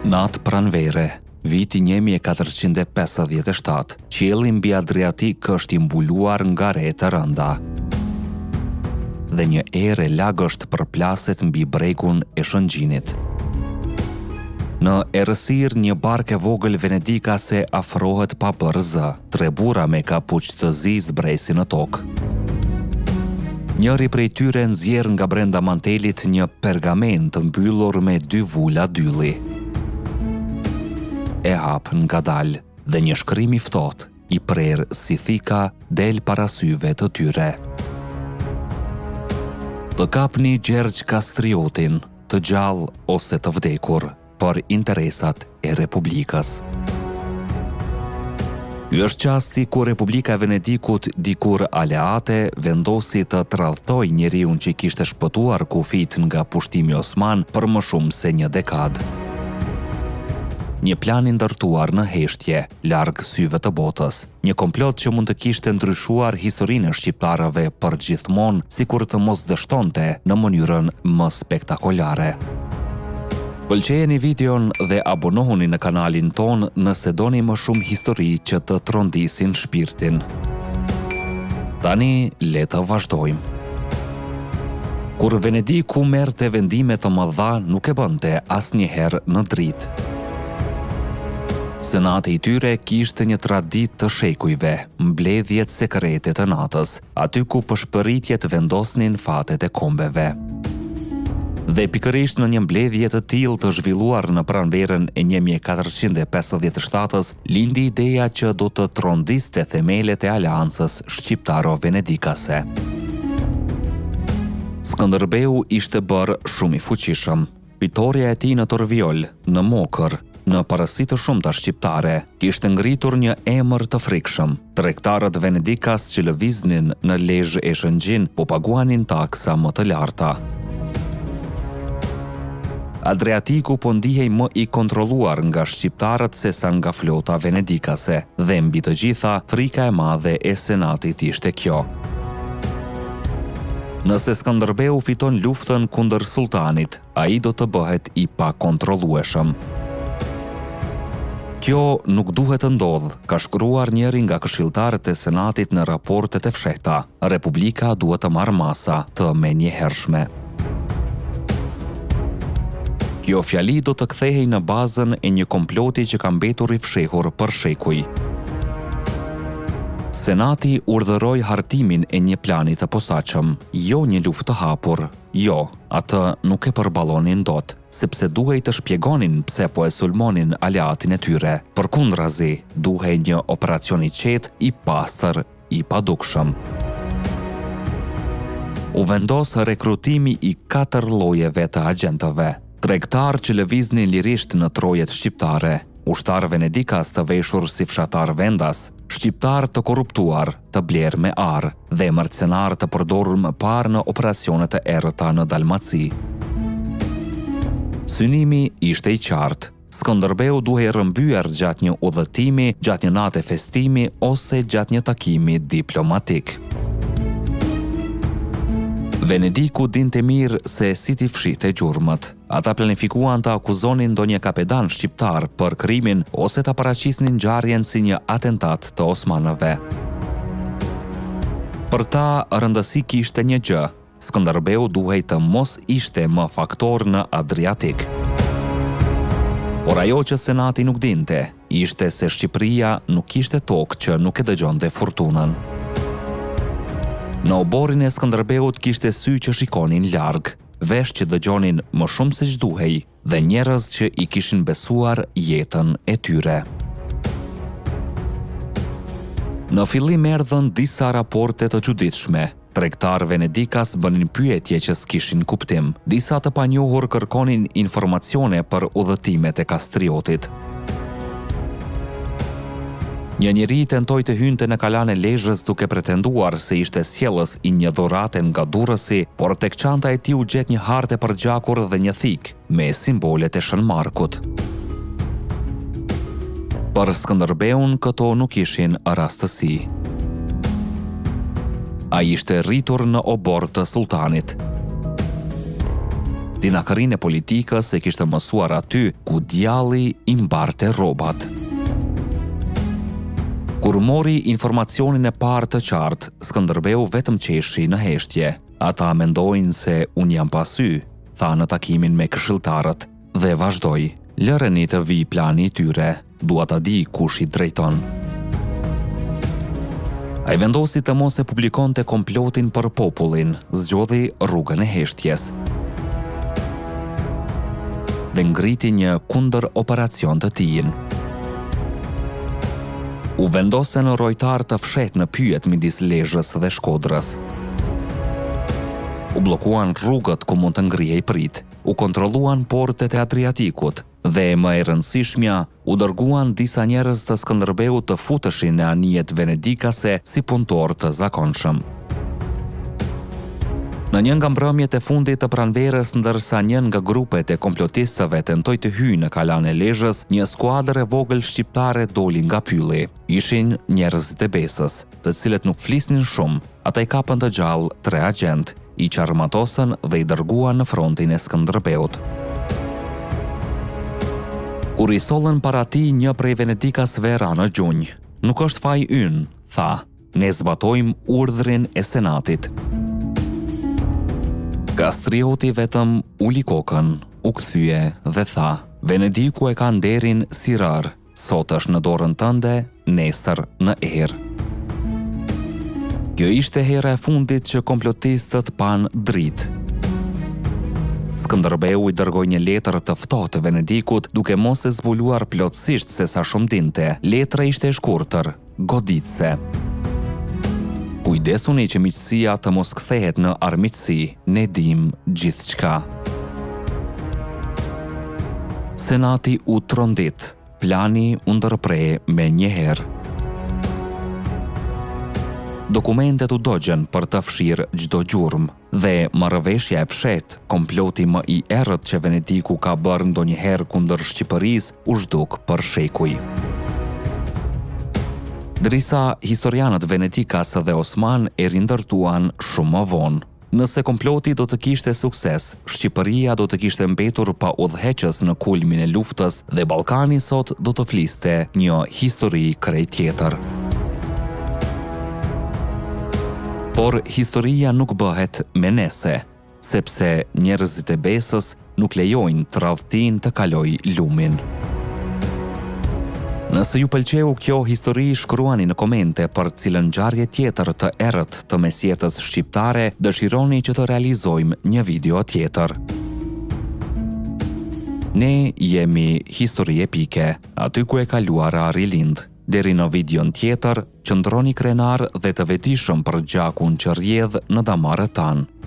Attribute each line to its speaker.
Speaker 1: Natë pranvere, viti 1457, qielli mbi Adriatik është i mbuluar nga re të rënda. Dhe një erë e lagësht përplaset mbi bregun e Shëngjinit. Në errësirë një barkë e vogël venedikase afrohet pa bërë zë, tre burra me kapuç të zi zbresin në tokë. Njëri prej tyre nxjerr nga brenda mantelit një pergament të mbyllur me 2 vula dylli. E hap ngadalë dhe një shkrim i ftohtë, i prerë si thika, del para syve të tyre. Të kapni Gjergj Kastriotin, të gjallë ose të vdekur, për interesat e Republikës. Ky është qasti ku Republika e Venedikut, dikur aleate, vendosi të tradhtoi njeriun që kishte shpëtuar kufit nga pushtimi osman për më shumë se një dekadë. Një plan i ndërtuar në heshtje, larg syve të botës, një komplot që mund të kishte ndryshuar historinë e shqiptarëve përgjithmonë, sikur të mos dështonte në mënyrën më spektakolare. Pëlqejeni videon dhe abonohuni në kanalin ton nëse doni më shumë histori që të trondisin shpirtin. Tani le të vazhdojmë. Kur Venediku merrte vendime të mëdha, nuk e bënte asnjëherë në dritë. Senati i tyre kishte një traditë të shekujve, mbledhjet sekrete të natës, aty ku pëshpëritjet vendosnin fatet e kombeve. Dhe pikërisht në një mbledhje të tillë të zhvilluar në pranverën e 1457-s, lindi ideja që do të trondiste themelet e aleancës shqiptaro-venedikase. Skënderbeu ishte bërë shumë i fuqishëm. Fitoria e tij në Torviol, në Mokër, në parësi të shumta shqiptare, kishte ngritur një emër të frikshëm. Tregtarët venedikas që lëviznin në lezhë e Shëngjin po paguanin taksa më të larta. Adriatiku po ndihej më i kontrolluar nga shqiptarët sesa nga flota venedikase, dhe mbi të gjitha frika e madhe e senatit ishte kjo. Nëse Skënderbeu fiton luftën kundër sultanit, ai do të bëhet i pakontrollueshëm. Kjo nuk duhet të ndodhë, ka shkruar njëri nga këshilltarët e senatit në raportet e fshehta. Republika duhet të marrë masa të menjëhershme. Kjo fjali do të kthehej në bazën e një komploti që ka mbetur i fshehur për shekuj. Senati urdhëroi hartimin e një plani të posaçëm, jo një luftë të hapur. Jo, atë nuk e përballonin dot, sepse duhej të shpjegonin pse po e sulmonin aleatin e tyre. Përkundrazi, duhej një operacion i qetë, i pastër, i padukshëm. U vendos rekrutimi i 4 llojeve të agjentëve. Tregtar që lëviznin lirisht në trojet shqiptare, ushtar venedikas të veshur si fshatar vendas, shqiptar të korruptuar, të blerë me arë, dhe mercenar të përdorur më parë në operacionet e errëta në Dalmaci. Synimi ishte i qartë. Skënderbeu duhej rrëmbyer gjatë një udhëtimi, gjatë një nate festimi ose gjatë një takimi diplomatik. Venediku dinte mirë se si t'i fshihte gjurmët. Ata planifikuan të akuzonin ndonjë kapetan shqiptar për krimin ose ta paraqisnin ngjarjen si një atentat të osmanëve. Për ta rëndësi kishte një gjë: Skënderbeu duhej të mos ishte më faktor në Adriatik. Por ajo që senati nuk dinte, ishte se Shqipëria nuk kishte tokë që nuk e dëgjonte furtunën. Në oborin e Skënderbeut kishte sy që shikonin larg, vesh që dëgjonin më shumë se ç'duhej dhe njerëz që i kishin besuar jetën e tyre. Në fillim erdhën disa raporte të çuditshme. Tregtar venedikas bënin pyetje që s'kishin kuptim. Disa të panjohur kërkonin informacione për udhëtimet e Kastriotit. Një njeri tentoi të hynte në kalan e lezhës duke pretenduar se ishte sjellës i një dhurate nga Durrësi, por tek çanta e tij u gjet një hartë e përgjakur dhe një thik me simbolet e Shënmarkut. Për Skënderbeun këto nuk ishin rastësi. Ai ishte rritur në obor të sultanit. Dinakërinë e politikës e kishte mësuar aty ku djalli i mbarte rrobat. Kur mori informacionin e parë të qartë, Skënderbeu vetëm qeshi në heshtje. Ata mendojnë se unë jam pasy, tha në takimin me këshilltarët dhe vazhdoi. Lëreni të vi plani i tyre, dua ta di kush i drejton. Ai vendosi të mos e publikonte komplotin për popullin, zgjodhi rrugën e heshtjes dhe ngriti një kundër operacion të tij. U vendose në rojtar të fshet në pyjet midis Lezhës dhe Shkodrës. U blokuan rrugët ku mund të ngrihej prit, u kontrolluan portet e Adriatikut dhe më e rëndësishmja, u dërguan disa njerëz të Skënderbeut të futeshin në anijet venedikase si punëtor të zakonshëm. Në një nga mbrëmjet e fundit të pranverës, ndërsa një nga grupet e komplotistëve tentoi të hyjë në kalan e Lezhës, një skuadër e vogël shqiptare doli nga pylli. Ishin njerëzit e besës, të cilët nuk flisnin shumë. Ata i kapën të gjallë 3 agent, i qarmatosën dhe i dërguan në frontin e Skënderbeut. Kur i sollën para tij një prej venedikasve ra në gjunjë. Nuk është faji ynë, tha, ne zbatojmë urdhrin e senatit. Kastrioti vetëm uli kokën, u kthye dhe tha, Venediku e ka nderin si rar, sot është në dorën tënde, nesër në erë. Kjo ishte hera e fundit që komplotistët panë dritë. Skënderbeu i dërgoi një letër të ftohtë Venedikut, duke mos e zbuluar plotësisht se sa shumë dinte. Letra ishte e shkurtër, goditse. Kujdesuni që miqësia të mos kthehet në armiqësi, ne dim gjithçka. Senati u trondit, plani u ndërpre me njëherë. Dokumentet u dogjen për të fshirë çdo gjurmë dhe marrëveshja e fshehtë, komploti më i errët që Venediku ka bërë ndonjëherë kundër Shqipërisë, u zhduk për shekuj. Drisa historianët venedikas dhe Osman e rindërtuan shumë më vonë. Nëse komploti do të kishte sukses, Shqipëria do të kishte mbetur pa udhëheqës në kulmin e luftës dhe Ballkani sot do të fliste një histori krejt tjetër. Por historia nuk bëhet me nese, sepse njerëzit e besës nuk lejojnë tradhtin të kaloj lumin. Nëse ju pëlqeu kjo histori, shkruani në komente për cilën ngjarje tjetër të errët të mesjetës shqiptare dëshironi që të realizojmë një video tjetër. Ne jemi Histori Epike, aty ku e kaluara rilind. Deri në videon tjetër, qëndroni krenar dhe të vetishëm për gjakun që rrjedh në damarët tanë.